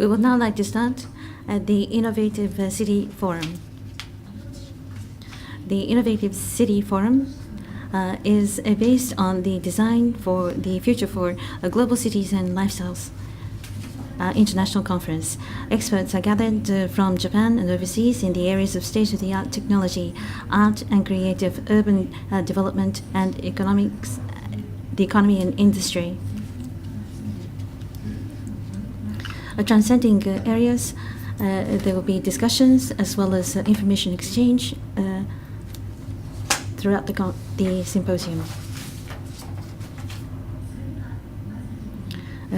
We would now like to start the Innovative City Forum. The Innovative City Forum is based on the design for the future for global cities and lifestyles international conference. Experts are gathered from Japan and overseas in the areas of state-of-the-art technology, art and creative, urban development, and economics, the economy and industry. Transcending areas, there will be discussions as well as information exchange throughout the symposium.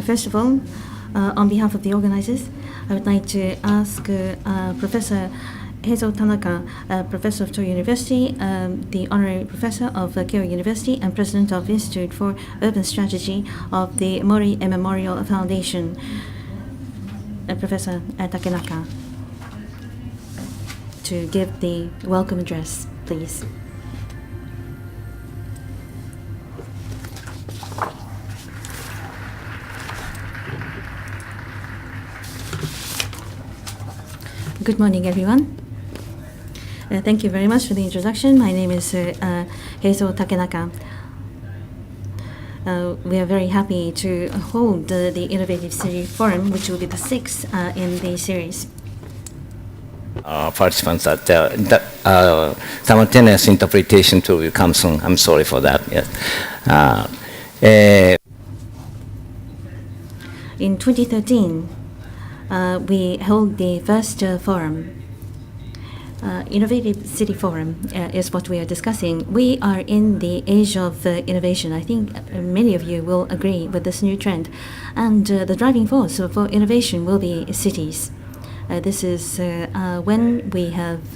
First of all, on behalf of the organizers, I would like to ask Professor Heizo Tanaka, Professor of Toyo University, the Honorary Professor of Keio University, and President of Institute for Urban Strategy of the Mori Memorial Foundation, Professor Takenaka, to give the welcome address, please. Good morning, everyone. Thank you very much for the introduction. My name is Heizo Takenaka. We are very happy to hold the Innovative City Forum, which will be the sixth in the series. Participants that simultaneous interpretation will come soon. I'm sorry for that. Yes. In 2013, we held the first forum. Innovative City Forum is what we are discussing. We are in the age of innovation. I think many of you will agree with this new trend. And the driving force for innovation will be cities. This is when we have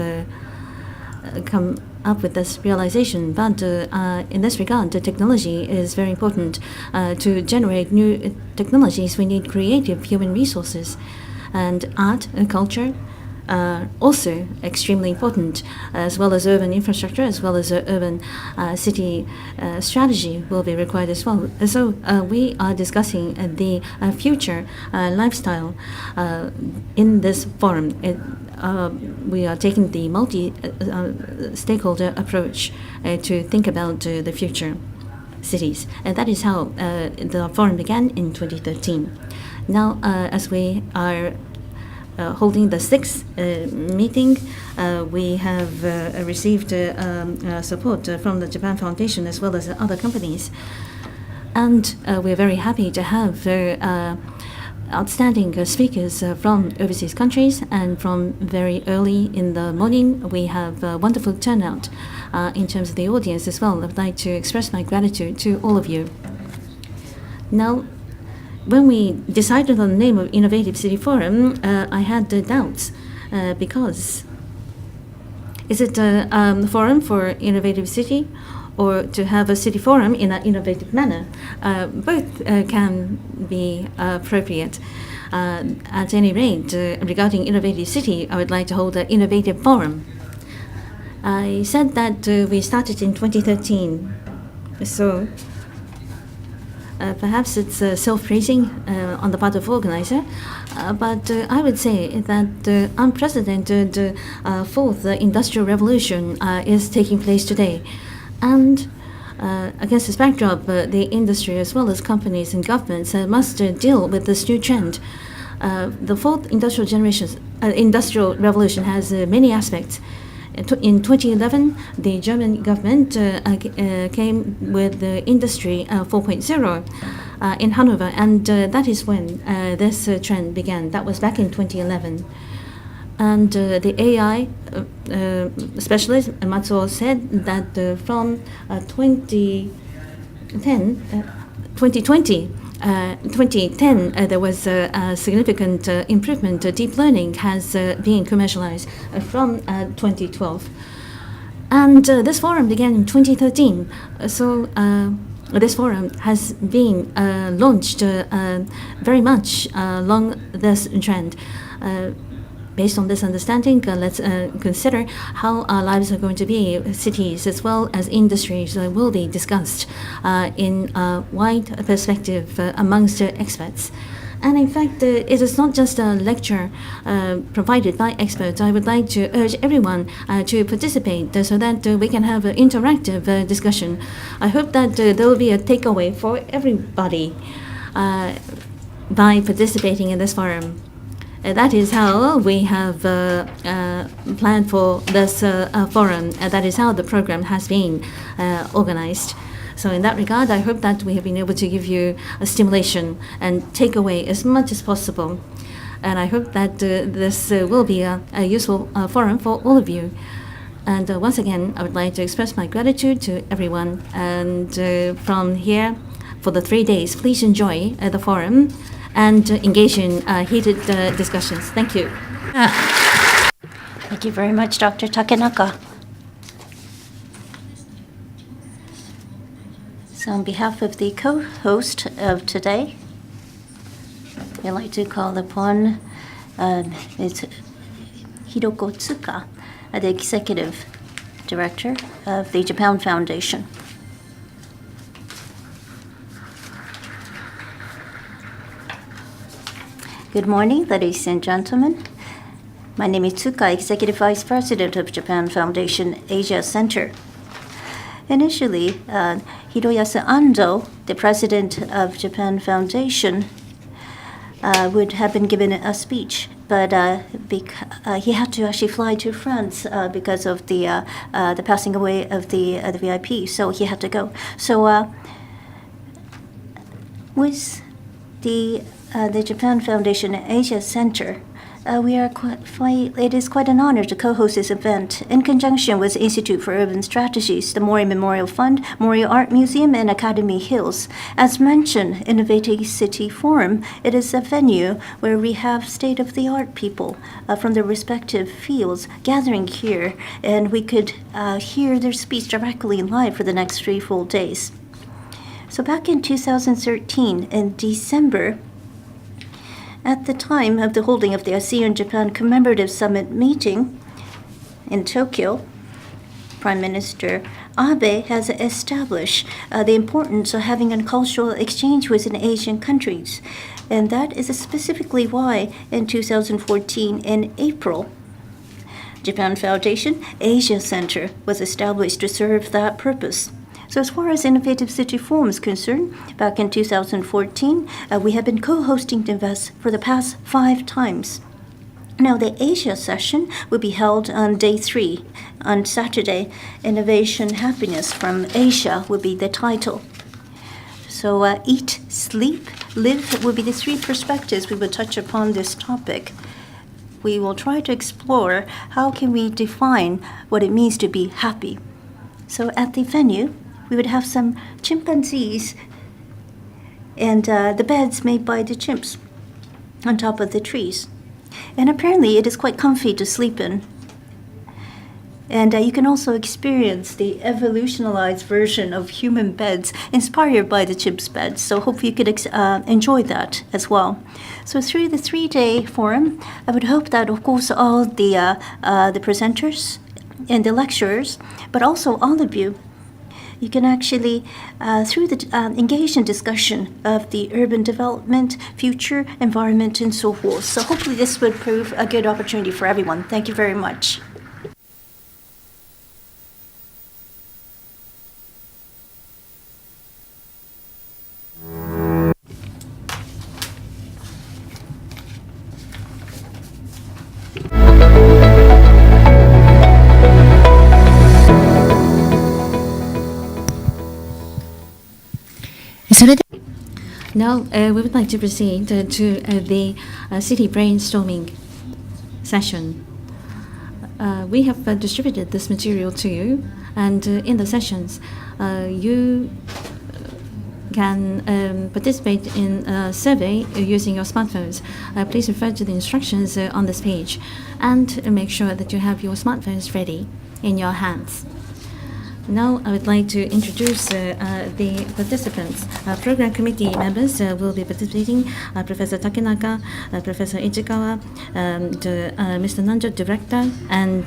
come up with this realization. But in this regard, the technology is very important. To generate new technologies, we need creative human resources. And art and culture are also extremely important, as well as urban infrastructure, as well as urban city strategy will be required as well. So we are discussing the future lifestyle in this forum. We are taking the multi-stakeholder approach to think about the future cities. And that is how the forum began in 2013. Now, as we are holding the sixth meeting, we have received support from the Japan Foundation as well as other companies. And we're very happy to have outstanding speakers from overseas countries, and from very early in the morning we have a wonderful turnout in terms of the audience as well. I would like to express my gratitude to all of you. Now, when we decided on the name of Innovative City Forum, I had doubts because is it a forum for innovative city, or to have a city forum in an innovative manner? Both can be appropriate. At any rate, regarding innovative city, I would like to hold an innovative forum. I said that we started in 2013, so perhaps it's self-praising on the part of organizer, but I would say that the unprecedented fourth industrial revolution is taking place today. And against this backdrop, the industry as well as companies and governments must deal with this new trend. The fourth industrial revolution has many aspects. In 2011, the German government came with the Industry 4.0 in Hanover, and that is when this trend began. That was back in 2011. And the AI specialist, Matsuo, said that from 2010, there was a significant improvement. Deep learning has been commercialized from 2012. And this forum began in 2013. So this forum has been launched very much along this trend. Based on this understanding, let's consider how our lives are going to be. Cities as well as industries will be discussed in a wide perspective amongst experts. And in fact, it is not just a lecture provided by experts. I would like to urge everyone to participate so that we can have an interactive discussion. I hope that there will be a takeaway for everybody by participating in this forum. That is how we have planned for this forum. That is how the program has been organized. So in that regard, I hope that we have been able to give you a stimulation and take away as much as possible. And I hope that this will be a useful forum for all of you. And once again, I would like to express my gratitude to everyone. And from here, for the 3 days, please enjoy the forum and engage in heated discussions. Thank you. Thank you very much, Dr. Takenaka. So on behalf of the co-host of today, I'd like to call upon Ms. Hiroko Tsuka, the Executive Director of the Japan Foundation. Good morning, ladies and gentlemen. My name is Tsuka, Executive Vice President of Japan Foundation Asia Center. Initially, Hiroyasu Ando, the president of Japan Foundation, would have been given a speech, but he had to actually fly to France because of the passing away of the VIP, so he had to go. So with the Japan Foundation Asia Center, it is quite an honor to co-host this event in conjunction with Institute for Urban Strategies, the Mori Memorial Fund, Mori Art Museum, and Academyhills. As mentioned, Innovative City Forum, it is a venue where we have state-of-the-art people from their respective fields gathering here, and we could hear their speech directly live for the next 3 full days. So back in 2013, in December, at the time of the holding of the ASEAN Japan Commemorative Summit meeting in Tokyo, Prime Minister Abe has established the importance of having a cultural exchange within Asian countries. And that is specifically why in 2014, in April, Japan Foundation Asia Center was established to serve that purpose. So as far as Innovative City Forum is concerned, back in 2014, we have been co-hosting the events for the past 5 times. Now, the Asia session will be held on day 3. On Saturday, Innovation Happiness from Asia will be the title. So eat, sleep, live will be the 3 perspectives we will touch upon this topic. We will try to explore how can we define what it means to be happy. So at the venue, we would have some chimpanzees and the beds made by the chimps on top of the trees. And apparently it is quite comfy to sleep in. And you can also experience the evolutionized version of human beds inspired by the chimps' beds. So hopefully you could enjoy that as well. So through the 3-day forum, I would hope that, of course, all the presenters and the lecturers, but also all of you, you can actually, through the engage in discussion of the urban development, future, environment, and so forth. So hopefully this would prove a good opportunity for everyone. Thank you very much. Now, we would like to proceed to the city brainstorming session. We have distributed this material to you, and in the sessions, you can participate in a survey using your smartphones. Please refer to the instructions on this page, and make sure that you have your smartphones ready in your hands. Now I would like to introduce the participants. Program committee members will be participating: Professor Takenaka, Professor Ichikawa, Mr. Nanjo, Director, and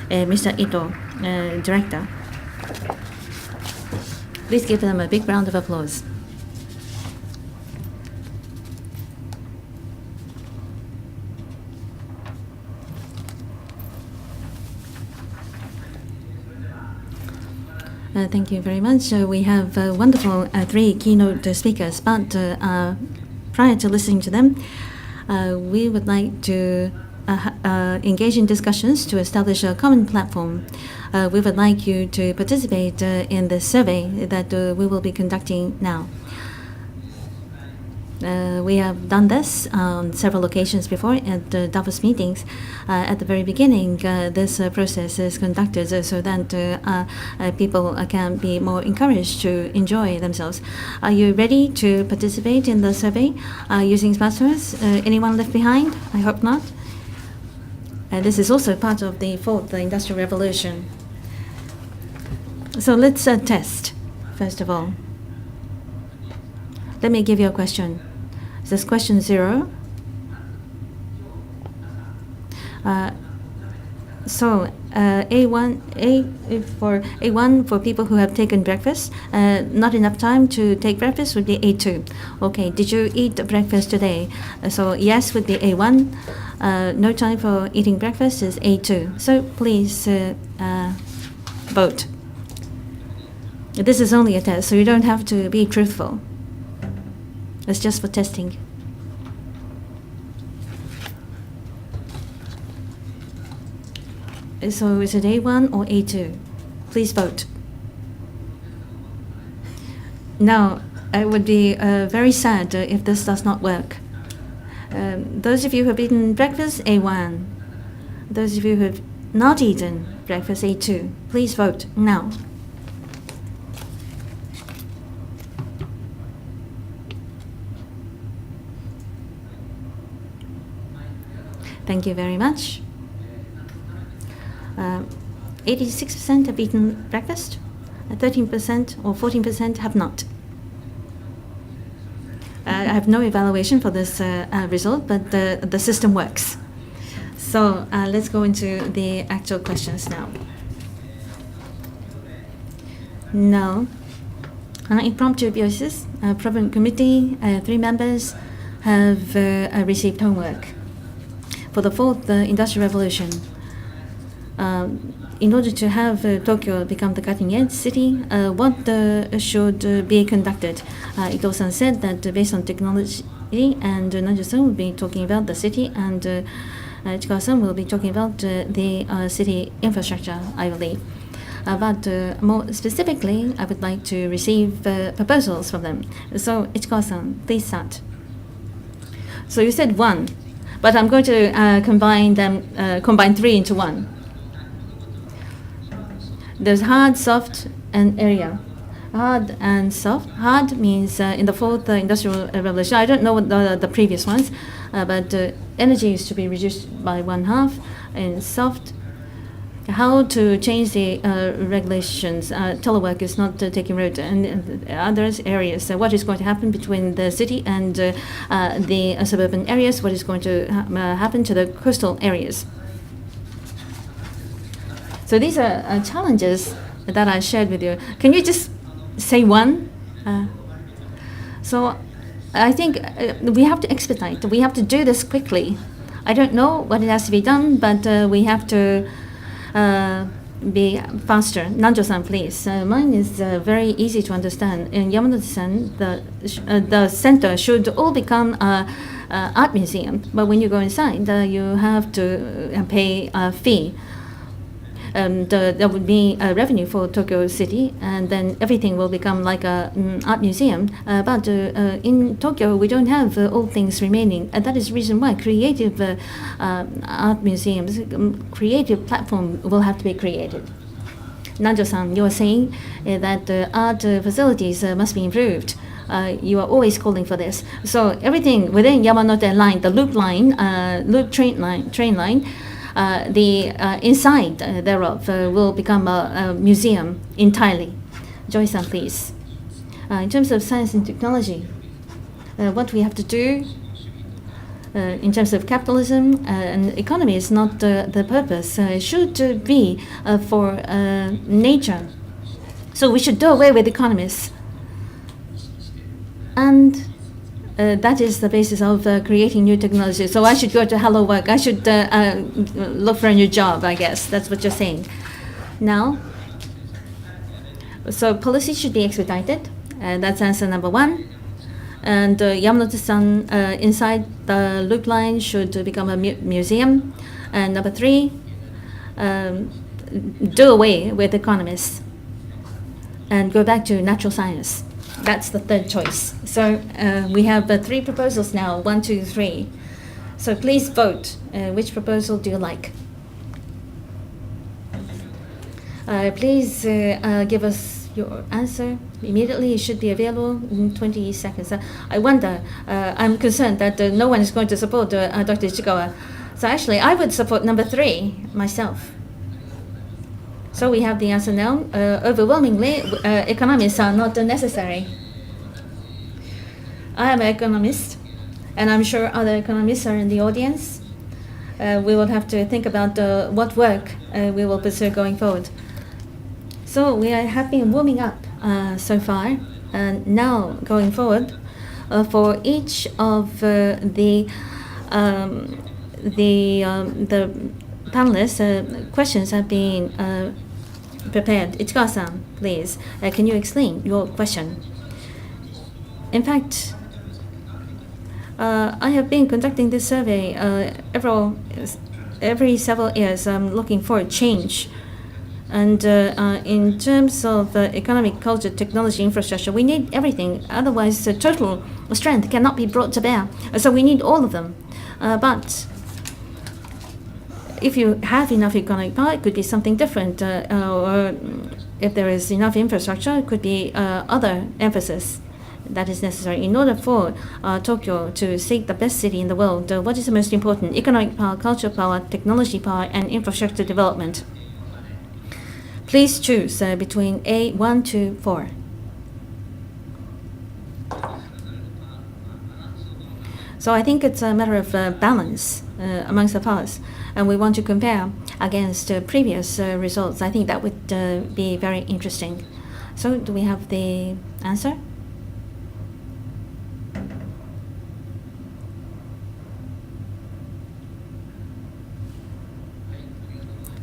Mr. Ito, Director. Please give them a big round of applause. Thank you very much. We have wonderful 3 keynote speakers, but prior to listening to them, we would like to engage in discussions to establish a common platform. We would like you to participate in the survey that we will be conducting now. We have done this on several occasions before at the Davos meetings. At the very beginning, this process is conducted so that people can be more encouraged to enjoy themselves. Are you ready to participate in the survey using smartphones? Anyone left behind? I hope not. This is also part of the 4th Industrial Revolution. So let's test, first of all. Let me give you a question. This is question 0. A1 for people who have taken breakfast. Not enough time to take breakfast would be A2. Okay, did you eat breakfast today? So yes would be A1. No time for eating breakfast is A2. So please vote. This is only a test, so you don't have to be truthful. It's just for testing. So is it A1 or A2? Please vote. Now, I would be very sad if this does not work. Those of you who have eaten breakfast, A1. Those of you who have not eaten breakfast, A2. Please vote now. Thank you very much. 86% have eaten breakfast, 13% or 14% have not. I have no evaluation for this result, but the system works. So let's go into the actual questions now. Now, impromptu basis, program committee, 3 members have received homework. For the 4th Industrial Revolution, in order to have Tokyo become the cutting-edge city, what should be conducted? Ito-san said that based on technology, and Nanjo-san will be talking about the city, and Ichikawa-san will be talking about the city infrastructure, I believe. But more specifically, I would like to receive proposals from them. So, Ichikawa-san, please start. So you said 1. But I'm going to combine 3 into 1. There's hard, soft, and area. Hard and soft. Hard means in the 4th Industrial Revolution. I don't know what the previous ones, but energy is to be reduced by 1/2. And soft, how to change the regulations. Telework is not taking root, and other areas. What is going to happen between the city and the suburban areas? What is going to happen to the coastal areas? So these are challenges that I shared with you. Can you just say 1? So I think we have to expedite. We have to do this quickly. I don't know what it has to be done, but we have to be faster. Nanjo-san, please. Mine is very easy to understand. In Yamanote-san, the center should all become an art museum. But when you go inside, you have to pay a fee. There would be a revenue for Tokyo City, and then everything will become like an art museum. But in Tokyo, we don't have all things remaining. And that is the reason why creative art museums, creative platform will have to be created. Nanjo-san, you are saying that art facilities must be improved. You are always calling for this. So everything within Yamanote line, the loop line, loop train line, the inside thereof will become a museum entirely. Joy-san, please. In terms of science and technology, what we have to do in terms of capitalism and economy is not the purpose. It should be for nature. So we should do away with economists. And that is the basis of creating new technology. So I should go to Hello Work. I should look for a new job, I guess. That's what you're saying. Now, So policy should be expedited. That's answer number 1. And Yamanote-san, inside the loop line should become a museum. And number 3, do away with economists and go back to natural science. That's the third choice. So we have 3 proposals now, 1, 2, 3. So please vote. Which proposal do you like? Please give us your answer immediately. It should be available in 20 seconds. I wonder, I'm concerned that no one is going to support Dr. Ichikawa. So actually, I would support number 3 myself. So we have the answer now. Overwhelmingly, economists are not necessary. I am an economist, and I'm sure other economists are in the audience. We will have to think about what work we will pursue going forward. So we have been warming up so far, and now going forward, for each of the panelists, questions have been prepared. Ichikawa-san, please, can you explain your question? In fact, I have been conducting this survey every several years. I'm looking for a change. And in terms of economic, culture, technology, infrastructure, we need everything. Otherwise, the total strength cannot be brought to bear. So we need all of them. But if you have enough economic power, it could be something different. Or if there is enough infrastructure, it could be other emphasis that is necessary. In order for Tokyo to seek the best city in the world, what is the most important? Economic power, cultural power, technology power, and infrastructure development. Please choose between A, 1 to 4. So I think it's a matter of balance amongst the powers, and we want to compare against previous results. I think that would be very interesting. So do we have the answer?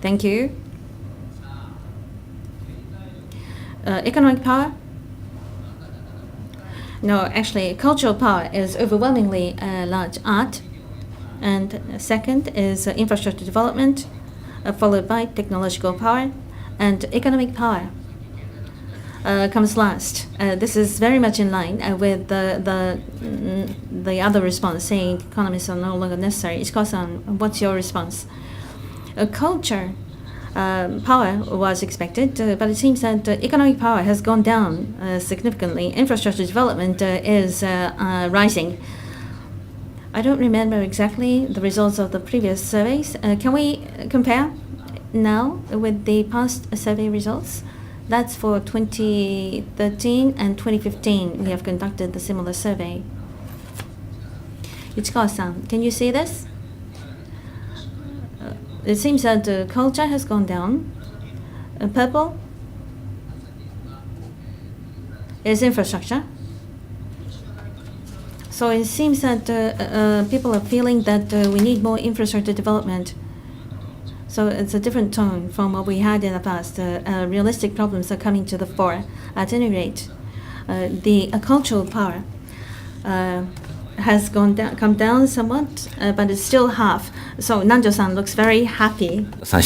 Thank you. Economic power? No, actually, cultural power is overwhelmingly large. Art, and second is infrastructure development, followed by technological power, and economic power comes last. This is very much in line with the other response, saying economists are no longer necessary. Ichikawa-san, what's your response? Culture power was expected, but it seems that economic power has gone down significantly. Infrastructure development is rising. I don't remember exactly the results of the previous surveys. Can we compare now with the past survey results? That's for 2013 and 2015. We have conducted the similar survey. Ichikawa-san, can you see this? It seems that culture has gone down. Purple is infrastructure. So it seems that people are feeling that we need more infrastructure development. So it's a different tone from what we had in the past. Realistic problems are coming to the fore. At any rate, the cultural power has come down somewhat, but it's still half. So Nanjo-san looks very happy. So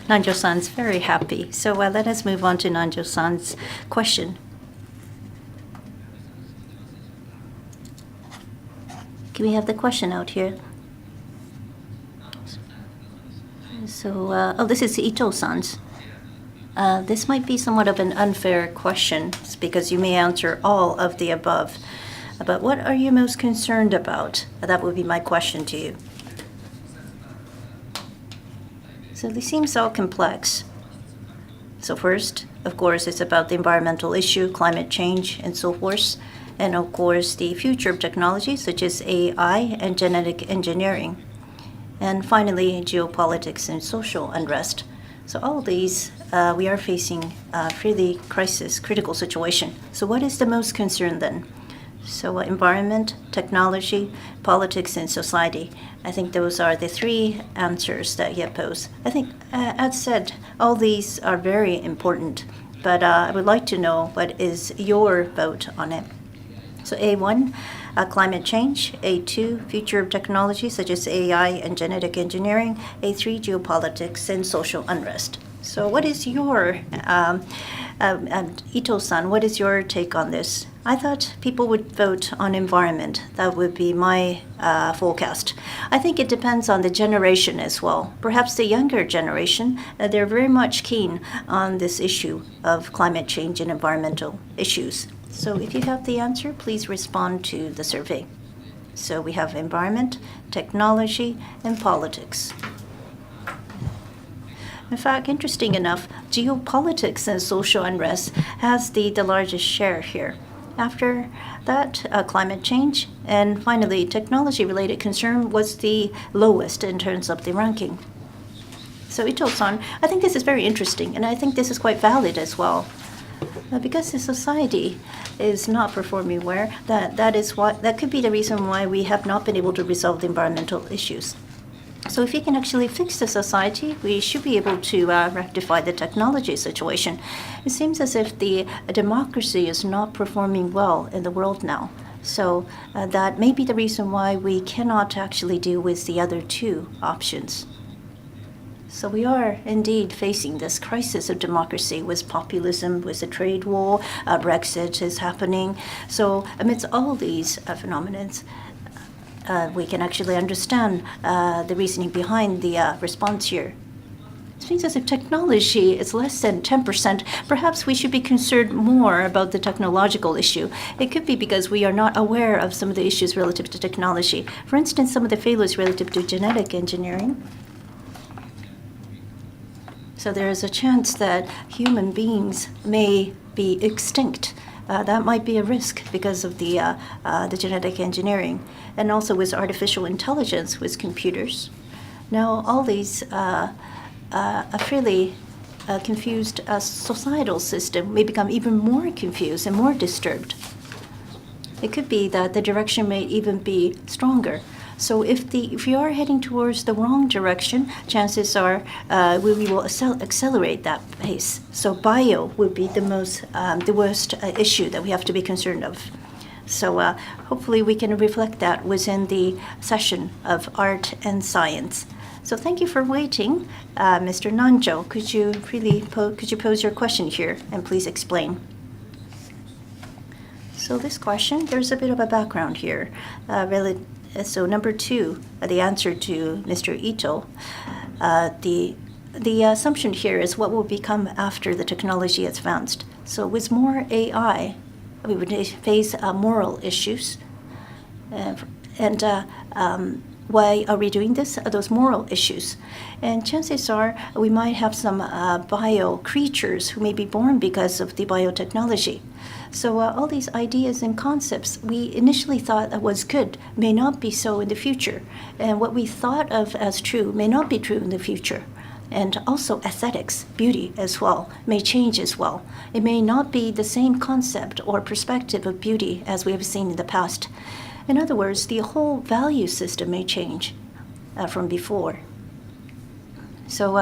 Nanjo-san's very happy. So let us move on to Nanjo-san's question. Can we have the question out here? So, this is Ito-san's. This might be somewhat of an unfair question because you may answer all of the above. But what are you most concerned about? That would be my question to you. So this seems all complex. So first, of course, it's about the environmental issue, climate change, and so forth. And of course, the future of technology such as AI and genetic engineering. And finally, geopolitics and social unrest. So all these, we are facing a really critical situation. So what is the most concern then? So environment, technology, politics, and society. I think those are the three answers that you have posed. I think, as said, all these are very important, but I would like to know what is your vote on it. So A1, climate change. A2, future of technology such as AI and genetic engineering. A3, geopolitics and social unrest. So what is your, Ito-san, what is your take on this? I thought people would vote on environment. That would be my forecast. I think it depends on the generation as well. Perhaps the younger generation, they're very much keen on this issue of climate change and environmental issues. So if you have the answer, please respond to the survey. So we have environment, technology, and politics. In fact, interesting enough, geopolitics and social unrest has the largest share here. After that, climate change, and finally, technology-related concern was the lowest in terms of the ranking. So Ito-san, I think this is very interesting, and I think this is quite valid as well. Because the society is not performing well, that could be the reason why we have not been able to resolve the environmental issues. So if we can actually fix the society, we should be able to rectify the technology situation. It seems as if the democracy is not performing well in the world now. So that may be the reason why we cannot actually deal with the other two options. So we are indeed facing this crisis of democracy with populism, with the trade war, Brexit is happening. So amidst all these phenomena, we can actually understand the reasoning behind the response here. It means as if technology is less than 10%, perhaps we should be concerned more about the technological issue. It could be because we are not aware of some of the issues relative to technology. For instance, some of the failures relative to genetic engineering. So there is a chance that human beings may be extinct. That might be a risk because of the genetic engineering, and also with artificial intelligence, with computers. Now, all these a fairly confused societal system may become even more confused and more disturbed. It could be that the direction may even be stronger. So if you are heading towards the wrong direction, chances are we will accelerate that pace. So bio would be the worst issue that we have to be concerned of. So hopefully we can reflect that within the session of art and science. So thank you for waiting, Mr. Nanjo. Could you pose your question here and please explain? So this question, there's a bit of a background here. So number 2, the answer to Mr. Ito, the assumption here is what will become after the technology is advanced. So with more AI, we would face moral issues. Why are we doing this? Those moral issues. And chances are we might have some bio creatures who may be born because of the biotechnology. So all these ideas and concepts we initially thought that was good may not be so in the future. And what we thought of as true may not be true in the future. And also aesthetics, beauty as well, may change as well. It may not be the same concept or perspective of beauty as we have seen in the past. In other words, the whole value system may change from before. So,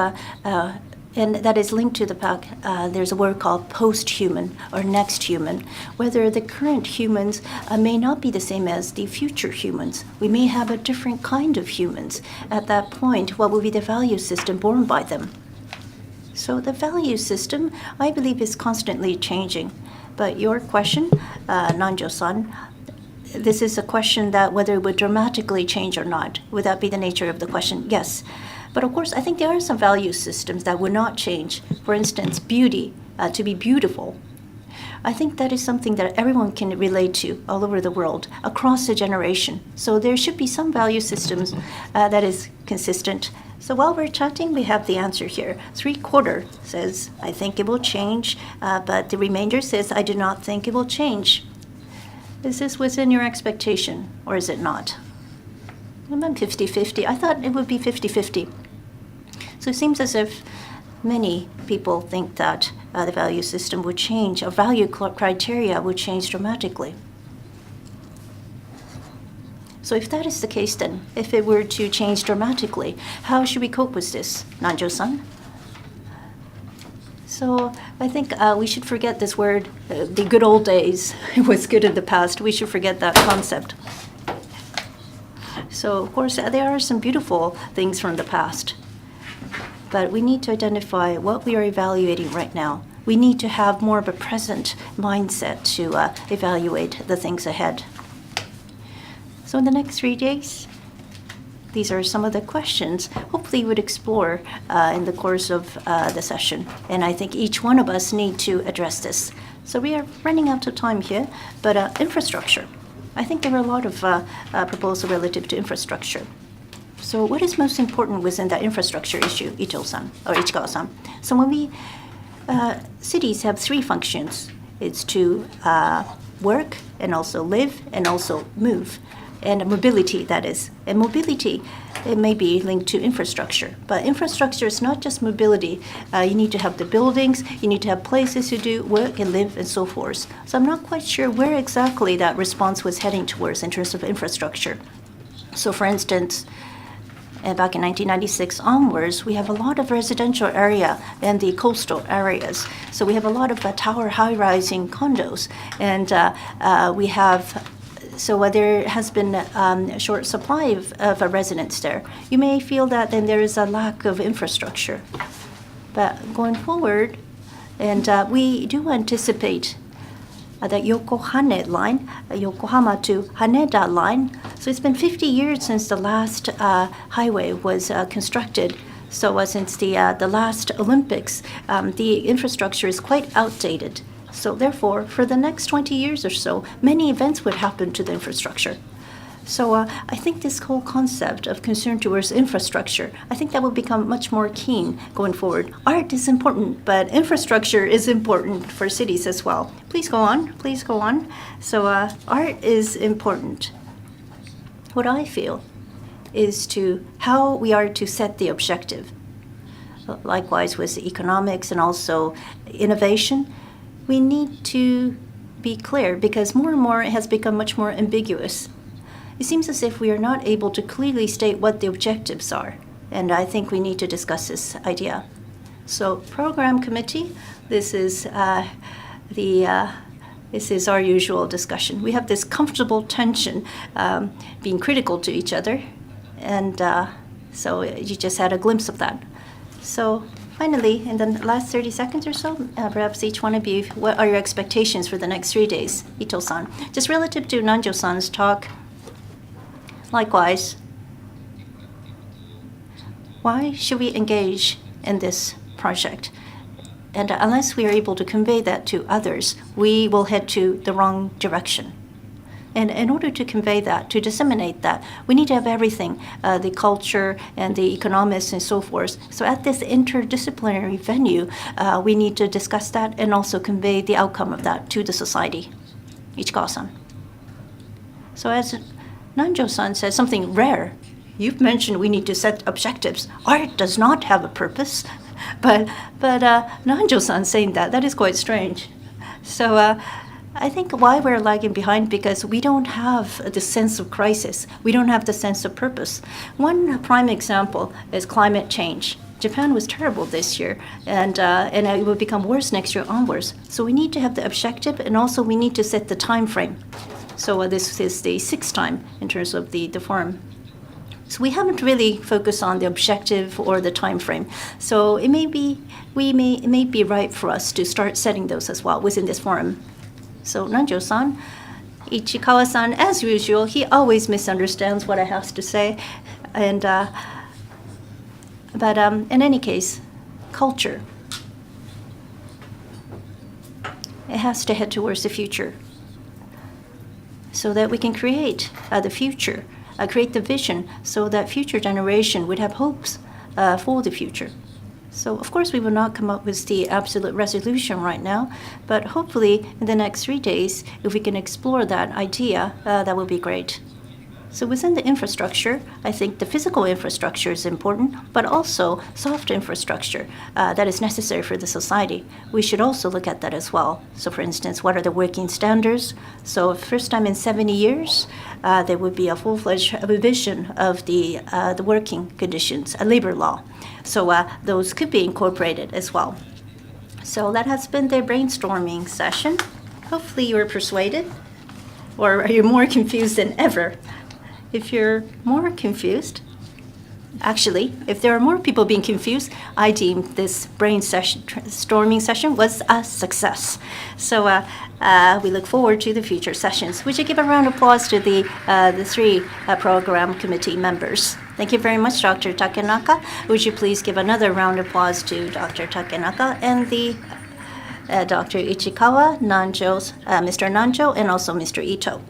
and that is linked to the fact there's a word called post-human or next human, whether the current humans may not be the same as the future humans. We may have a different kind of humans. At that point, what will be the value system born by them? So the value system, I believe, is constantly changing. But your question, Nanjo-san, this is a question that whether it would dramatically change or not. Would that be the nature of the question? Yes. But of course, I think there are some value systems that would not change. For instance, beauty, to be beautiful. I think that is something that everyone can relate to all over the world, across the generation. So there should be some value systems that is consistent. So while we're chatting, we have the answer here. 3/4 says, I think it will change, but the remainder says, I do not think it will change. Is this within your expectation, or is it not? I'm 50-50. I thought it would be 50-50. So it seems as if many people think that the value system would change, or value criteria would change dramatically. So if that is the case, then if it were to change dramatically, how should we cope with this, Nanjo-san? So I think we should forget this word, the good old days. It was good in the past. We should forget that concept. So of course, there are some beautiful things from the past. But we need to identify what we are evaluating right now. We need to have more of a present mindset to evaluate the things ahead. So in the next 3 days, these are some of the questions hopefully you would explore in the course of the session. And I think each one of us need to address this. So we are running out of time here, but infrastructure. I think there are a lot of proposals relative to infrastructure. So what is most important within that infrastructure issue, Ito-san or Ichikawa-san? So when we cities have 3 functions. It's to work and also live and also move. And mobility, that is. And mobility, it may be linked to infrastructure. But infrastructure is not just mobility. You need to have the buildings, you need to have places to do work and live and so forth. So I'm not quite sure where exactly that response was heading towards in terms of infrastructure. So for instance, back in 1996 onwards, we have a lot of residential area in the coastal areas. So we have a lot of tower high-rising condos. And we have... So there has been a short supply of residents there. You may feel that then there is a lack of infrastructure. But going forward, and we do anticipate the Yokohama line, Yokohama to Haneda line. So it's been 50 years since the last highway was constructed. So since the last Olympics, the infrastructure is quite outdated. So therefore, for the next 20 years or so, many events would happen to the infrastructure. So I think this whole concept of concern towards infrastructure, I think that will become much more keen going forward. Art is important, but infrastructure is important for cities as well. Please go on, please go on. So art is important. What I feel is to how we are to set the objective. Likewise with economics and also innovation, we need to be clear because more and more it has become much more ambiguous. It seems as if we are not able to clearly state what the objectives are, and I think we need to discuss this idea. So, program committee, this is our usual discussion. We have this comfortable tension, being critical to each other, and so you just had a glimpse of that. So. Finally, in the last 30 seconds or so, perhaps each one of you, what are your expectations for the next 3 days? Ito-san. Just relative to Nanjo-san's talk, likewise, why should we engage in this project? And unless we are able to convey that to others, we will head to the wrong direction. And in order to convey that, to disseminate that, we need to have everything, the culture and the economics and so forth. So at this interdisciplinary venue, we need to discuss that and also convey the outcome of that to the society. Ichikawa-san. So as Nanjo-san said, something rare. You've mentioned we need to set objectives. Art does not have a purpose. But Nanjo-san saying that is quite strange. So I think why we're lagging behind because we don't have the sense of crisis. We don't have the sense of purpose. One prime example is climate change. Japan was terrible this year, and it will become worse next year onwards. So we need to have the objective, and also we need to set the time frame. So this is the 6th time in terms of the forum. So we haven't really focused on the objective or the time frame. So it may be right for us to start setting those as well within this forum. So Nanjo-san, Ichikawa-san, as usual, he always misunderstands what I have to say. And but in any case, culture. It has to head towards the future so that we can create the future, create the vision so that future generation would have hopes for the future. So, of course, we will not come up with the absolute resolution right now, but hopefully in the next 3 days, if we can explore that idea, that will be great. So within the infrastructure, I think the physical infrastructure is important, but also soft infrastructure that is necessary for the society. We should also look at that as well. So for instance, what are the working standards? So first time in 70 years, there would be a full-fledged revision of the working conditions, a labor law. So those could be incorporated as well. So that has been the brainstorming session. Hopefully you were persuaded, or are you more confused than ever? If you're more confused, actually, if there are more people being confused, I deem this brainstorming session was a success. So we look forward to the future sessions. Would you give a round of applause to the three program committee members? Thank you very much, Dr. Takenaka. Would you please give another round of applause to Dr. Takenaka and the Dr. Ichikawa, Mr. Nanjo, and also Mr. Ito.